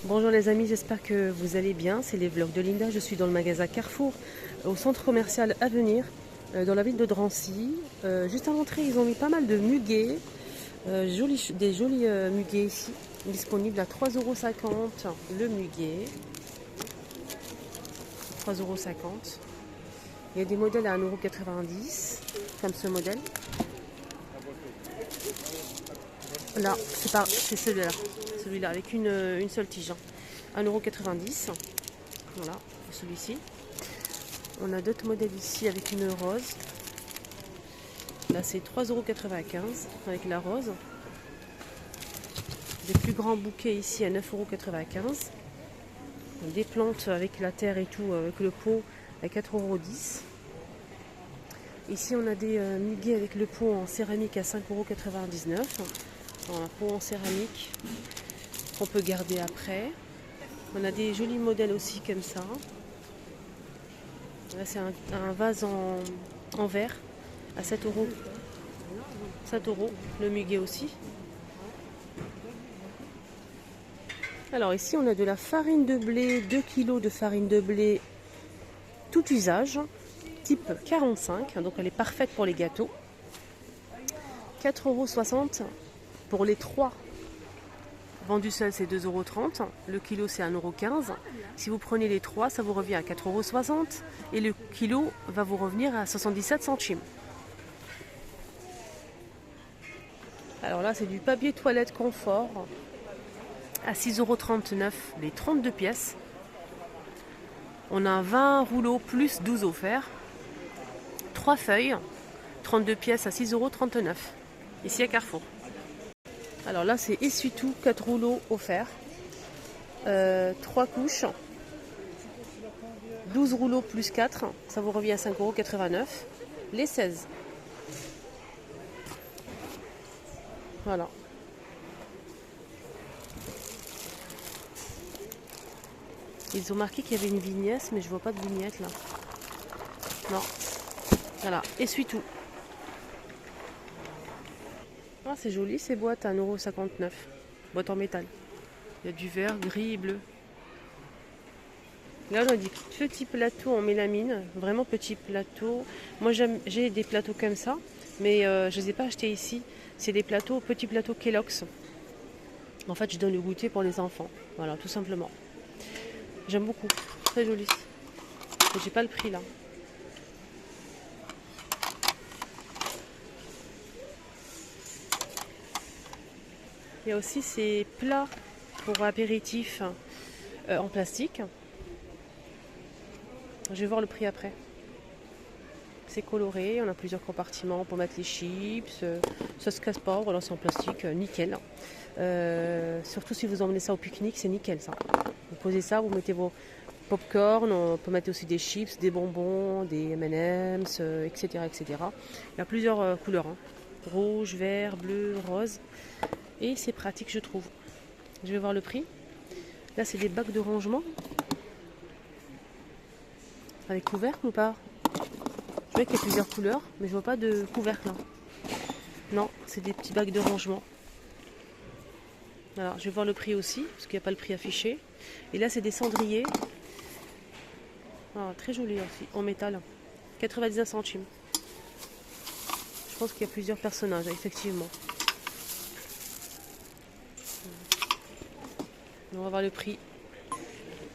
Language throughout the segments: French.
Bonjour les amis, j'espère que vous allez bien. C'est les vlogs de Linda. Je suis dans le magasin Carrefour, au centre commercial Avenir, dans la ville de Drancy. Juste à l'entrée, ils ont mis pas mal de muguets, des jolis muguets ici, disponibles à 3,50 € le muguet. 3,50 €. Il y a des modèles à 1,90 €, comme ce modèle. Là, c'est celui-là, avec une seule tige. 1,90 €. Voilà, celui-ci. On a d'autres modèles ici avec une rose. Là, c'est 3,95 € avec la rose. Des plus grands bouquets ici à 9,95 €. Des plantes avec la terre et tout, avec le pot à 4,10 €. Ici, on a des muguets avec le pot en céramique à 5,99 €. Un pot en céramique qu'on peut garder après. On a des jolis modèles aussi comme ça. Là, c'est un vase en verre à 7 €. 7 €, le muguet aussi. Alors ici, on a de la farine de blé, 2 kg de farine de blé tout usage, type 45, donc elle est parfaite pour les gâteaux. 4,60 € pour les 3. Vendu seul, c'est 2,30 €. Le kilo, c'est 1,15 €. Si vous prenez les 3, ça vous revient à 4,60 € et le kilo va vous revenir à 77 centimes. Alors là, c'est du papier toilette confort à 6,39 € les 32 pièces. On a 20 rouleaux plus 12 offerts. 3 feuilles, 32 pièces à 6,39 € ici à Carrefour. Alors là, c'est essuie-tout, 4 rouleaux offerts. 3 couches. 12 rouleaux plus 4, ça vous revient à 5,89 €. Les 16. Voilà. Ils ont marqué qu'il y avait une vignette, mais je vois pas de vignette là. Non. Voilà, essuie-tout. Ah, c'est joli ces boîtes à 1,59 €. Boîte en métal. Il y a du vert, gris et bleu. Là, on a des petits plateaux en mélamine, vraiment petits plateaux. Moi, j'ai des plateaux comme ça, mais je ne les ai pas achetés ici. C'est des petits plateaux Kellogg's. En fait, je donne le goûter pour les enfants. Voilà, tout simplement. J'aime beaucoup, très joli. Mais j'ai pas le prix là. Il y a aussi ces plats pour apéritifs en plastique. Je vais voir le prix après. C'est coloré, on a plusieurs compartiments pour mettre les chips, sauce casse-poivre, là c'est en plastique, nickel. Surtout si vous emmenez ça au pique-nique, c'est nickel ça. Vous posez ça, vous mettez vos pop-corn, on peut mettre aussi des chips, des bonbons, des M&M's, etc., etc. Il y a plusieurs couleurs, hein. Rouge, vert, bleu, rose. Et c'est pratique, je trouve. Je vais voir le prix. Là, c'est des bacs de rangement. Avec couvercle ou pas? Je vois qu'il y a plusieurs couleurs, mais je vois pas de couvercle. Non, c'est des petits bacs de rangement. Alors, je vais voir le prix aussi, parce qu'il n'y a pas le prix affiché. Et là, c'est des cendriers. Ah, très joli aussi, en métal. 99 centimes. Je pense qu'il y a plusieurs personnages, effectivement. On va voir le prix.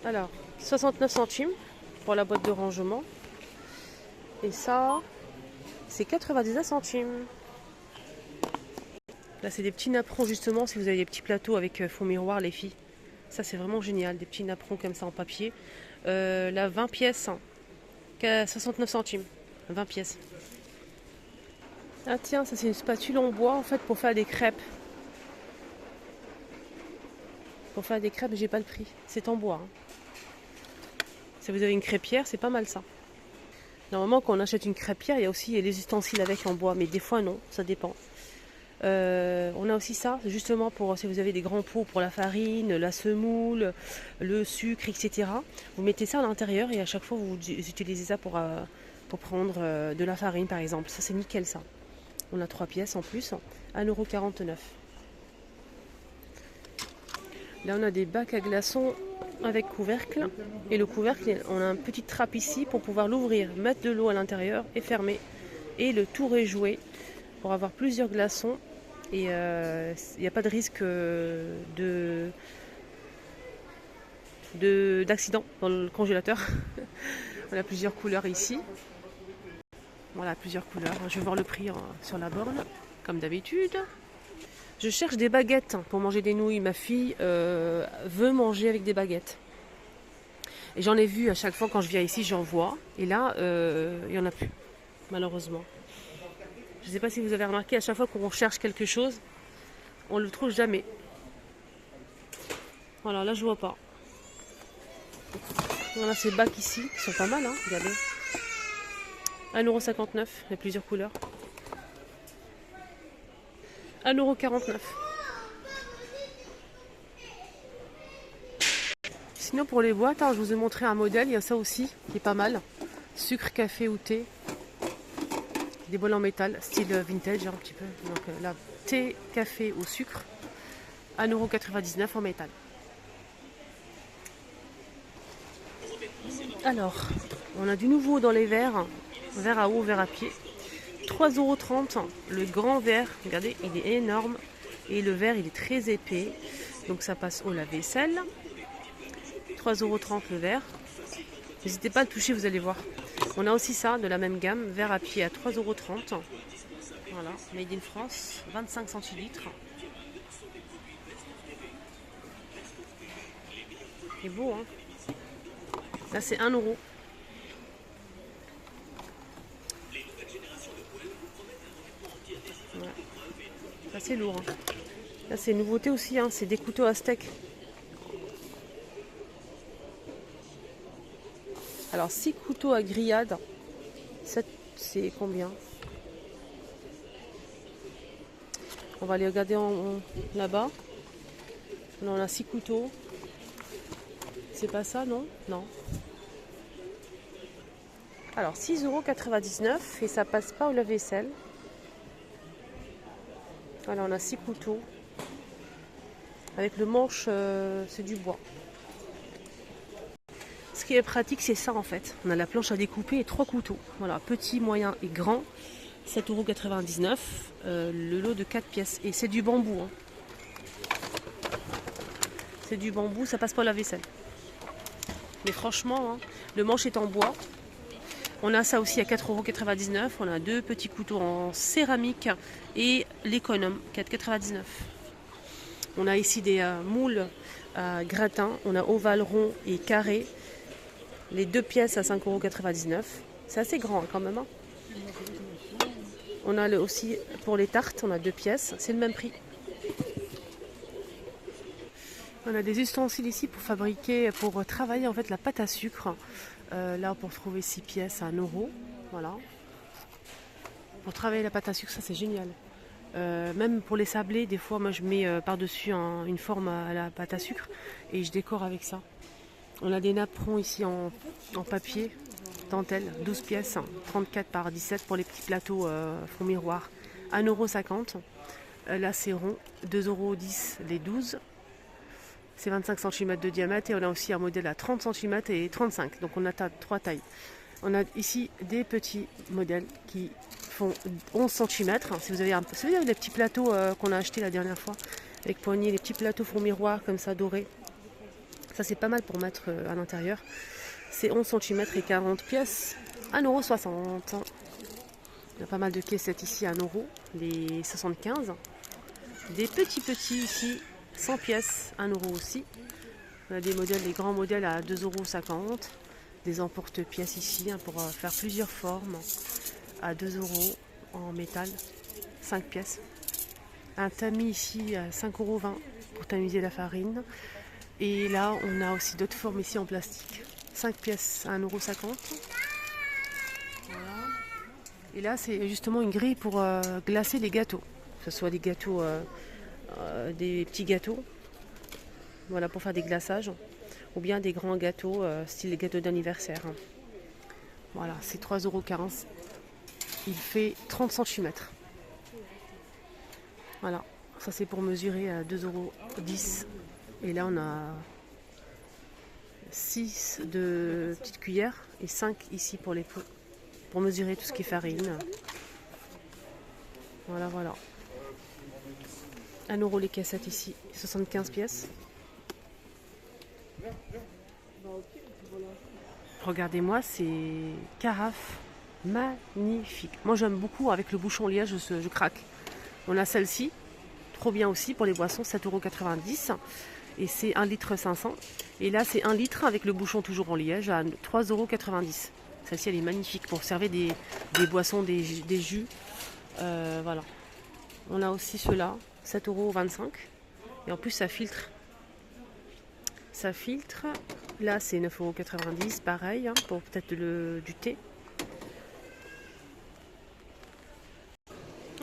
Alors, 69 centimes pour la boîte de rangement. Et ça, c'est 99 centimes. Là, c'est des petits napperons, justement, si vous avez des petits plateaux avec fond miroir, les filles. Ça, c'est vraiment génial. Des petits napperons comme ça en papier. Là, 20 pièces, 69 centimes. 20 pièces. Ah tiens, ça, c'est une spatule en bois, en fait, pour faire des crêpes. Pour faire des crêpes, j'ai pas le prix. C'est en bois. Hein. Si vous avez une crêpière, c'est pas mal ça. Normalement, quand on achète une crêpière, il y a aussi les ustensiles avec en bois, mais des fois non, ça dépend. On a aussi ça, justement pour si vous avez des grands pots pour la farine, la semoule, le sucre, etc. Vous mettez ça à l'intérieur et à chaque fois vous utilisez ça pour prendre de la farine par exemple. Ça c'est nickel ça. On a 3 pièces en plus, 1,49 €. Là, on a des bacs à glaçons avec couvercle. Et le couvercle, on a une petite trappe ici pour pouvoir l'ouvrir, mettre de l'eau à l'intérieur et fermer. Et le tour est joué pour avoir plusieurs glaçons. Et il n'y a pas de risque d'accident dans le congélateur. On a plusieurs couleurs ici. Voilà, plusieurs couleurs. Je vais voir le prix sur la borne, comme d'habitude. Je cherche des baguettes pour manger des nouilles. Ma fille veut manger avec des baguettes. Et j'en ai vu à chaque fois quand je viens ici, j'en vois. Et là, il n'y en a plus, malheureusement. Je ne sais pas si vous avez remarqué, à chaque fois qu'on cherche quelque chose, on ne le trouve jamais. Voilà, là je vois pas. Voilà ces bacs ici, qui sont pas mal, hein, regardez. 1,59 €, il y a plusieurs couleurs. 1,49 €. Sinon pour les boîtes, hein, je vous ai montré un modèle, il y a ça aussi, qui est pas mal. Sucre, café ou thé. Des bols en métal, style vintage un petit peu. Donc là, thé, café ou sucre. 1,99 € en métal. Alors, on a du nouveau dans les verres. Verre à eau, verre à pied. 3,30 € le grand verre. Regardez, il est énorme. Et le verre, il est très épais. Donc ça passe au lave-vaisselle. 3,30 € le verre. N'hésitez pas à le toucher, vous allez voir. On a aussi ça, de la même gamme. Verre à pied à 3,30 €. Voilà, made in France. 25 centilitres. C'est beau, hein. Là, c'est 1 €. Ouais. Ça, c'est lourd. Hein. Là, c'est une nouveauté aussi. Hein. C'est des couteaux à steak. Alors, 6 couteaux à grillade. C'est combien? On va aller regarder là-bas. Là, on a 6 couteaux. C'est pas ça, non? Non. Alors, 6,99 € et ça passe pas au lave-vaisselle. Voilà, on a 6 couteaux. Avec le manche, c'est du bois. Ce qui est pratique, c'est ça en fait. On a la planche à découper et 3 couteaux. Voilà, petit, moyen et grand. 7,99 €. Le lot de 4 pièces. Et c'est du bambou. Hein. C'est du bambou, ça passe pas au lave-vaisselle. Mais franchement, hein, le manche est en bois. On a ça aussi à 4,99 €. On a 2 petits couteaux en céramique et l'économe, 4,99 €. On a ici des moules à gratin. On a ovale, rond et carré. Les 2 pièces à 5,99 €. C'est assez grand hein, quand même. Hein. On a aussi pour les tartes, on a 2 pièces. C'est le même prix. On a des ustensiles ici pour travailler en fait la pâte à sucre. Là, pour trouver 6 pièces à 1 €. Voilà. Pour travailler la pâte à sucre, ça c'est génial. Même pour les sablés, des fois, moi je mets par-dessus une forme à la pâte à sucre et je décore avec ça. On a des napperons ici en papier, dentelle, 12 pièces, 34 par 17 pour les petits plateaux fond miroir. 1,50 €. Là c'est rond, 2,10 € les 12. C'est 25 cm de diamètre et on a aussi un modèle à 30 cm et 35. Donc on a 3 tailles. On a ici des petits modèles qui font 11 cm. Si vous avez les petits plateaux qu'on a achetés la dernière fois avec poignée, les petits plateaux fond miroir comme ça dorés. Ça c'est pas mal pour mettre à l'intérieur. C'est 11 cm et 40 pièces. 1,60 €. Il y a pas mal de caissettes ici à 1 €. Les 75. Des petits ici. 100 pièces, 1 € aussi. On a des modèles, des grands modèles à 2,50 €. Des emporte-pièces ici hein, pour faire plusieurs formes à 2 € en métal, 5 pièces. Un tamis ici à 5,20 € pour tamiser la farine. Et là, on a aussi d'autres formes ici en plastique. 5 pièces à 1,50 €. Voilà. Et là, c'est justement une grille pour glacer les gâteaux. Que ce soit des gâteaux... des petits gâteaux, voilà pour faire des glaçages, ou bien des grands gâteaux, style gâteaux d'anniversaire. Voilà, c'est 3,15 €. Il fait 30 cm. Voilà, ça c'est pour mesurer à 2,10 €. Et là, on a 6 de petites cuillères et 5 ici pour les pots, pour mesurer tout ce qui est farine. Voilà, voilà. 1 euro les cassettes ici, 75 pièces. Regardez-moi ces carafes magnifiques. Moi j'aime beaucoup avec le bouchon liège, je craque. On a celle-ci, trop bien aussi pour les boissons, 7,90 €. Et c'est 1,5 litre. Et là c'est 1 litre avec le bouchon toujours en liège à 3,90 €. Celle-ci elle est magnifique pour servir des boissons, des jus. Voilà. On a aussi ceux-là, 7,25 €. Et en plus ça filtre. Ça filtre. Là c'est 9,90 €, pareil, hein, pour peut-être du thé.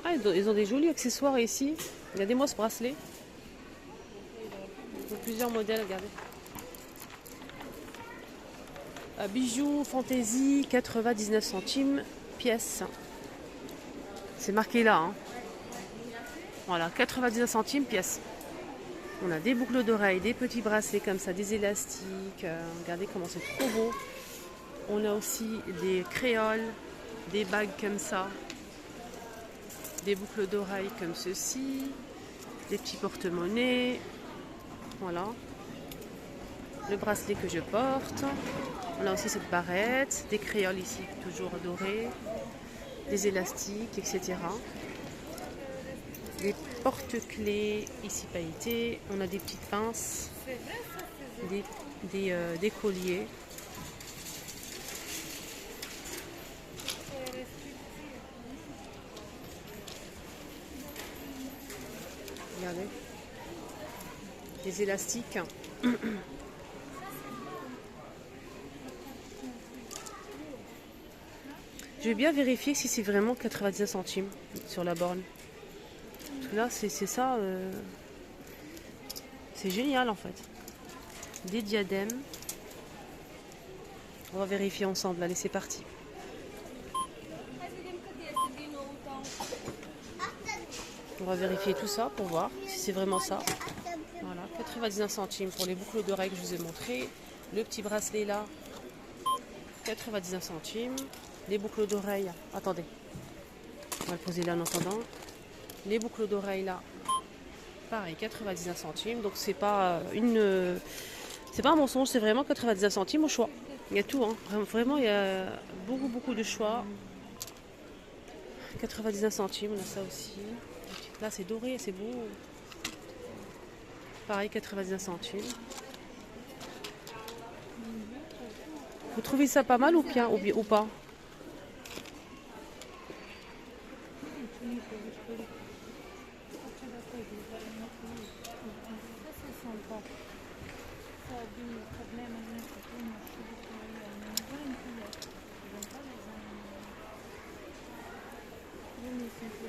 Ah, ils ont des jolis accessoires ici. Regardez-moi ce bracelet. Ils ont plusieurs modèles, regardez. Bijoux Fantaisie, 99 centimes pièce. C'est marqué là, hein. Voilà, 99 centimes pièce. On a des boucles d'oreilles, des petits bracelets comme ça, des élastiques. Regardez comment c'est trop beau. On a aussi des créoles, des bagues comme ça, des boucles d'oreilles comme ceci, des petits porte-monnaies. Voilà. Le bracelet que je porte. On a aussi cette barrette, des créoles ici, toujours dorées, des élastiques, etc. Des porte-clés ici pailletés. On a des petites pinces, des colliers. Regardez. Des élastiques. Je vais bien vérifier si c'est vraiment 99 centimes sur la borne. Parce que là, c'est ça. C'est génial en fait. Des diadèmes. On va vérifier ensemble. Allez, c'est parti. On va vérifier tout ça pour voir si c'est vraiment ça. Voilà, 99 centimes pour les boucles d'oreilles que je vous ai montré. Le petit bracelet là, 99 centimes. Les boucles d'oreilles, attendez. On va le poser là en attendant. Les boucles d'oreilles là, pareil, 99 centimes. Donc c'est pas c'est pas un mensonge, c'est vraiment 99 centimes au choix. Il y a tout, hein. Vraiment, il y a beaucoup de choix. 99 centimes, on a ça aussi. Là, c'est doré, c'est beau. Pareil, 99 centimes. Vous trouvez ça pas mal ou bien ou pas?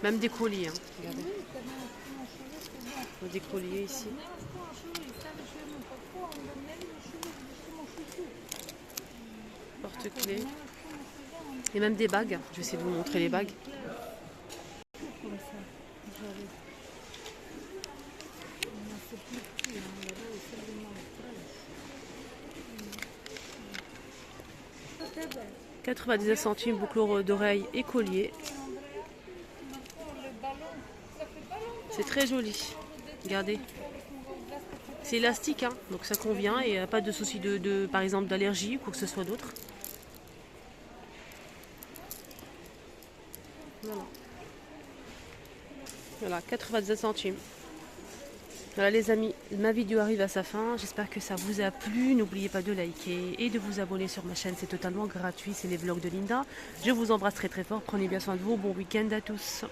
Même des colliers, hein. Regardez. Des colliers ici. Porte-clés. Et même des bagues. Je vais essayer de vous montrer les bagues. « 99 centimes, boucle d'oreilles et collier. » C'est très joli. Regardez. C'est élastique, hein, donc ça convient et pas de souci par exemple d'allergie ou quoi que ce soit d'autre. Voilà. Voilà, 99 centimes. Voilà les amis, ma vidéo arrive à sa fin. J'espère que ça vous a plu. N'oubliez pas de liker et de vous abonner sur ma chaîne. C'est totalement gratuit, c'est les vlogs de Linda. Je vous embrasse très très fort. Prenez bien soin de vous. Bon week-end à tous.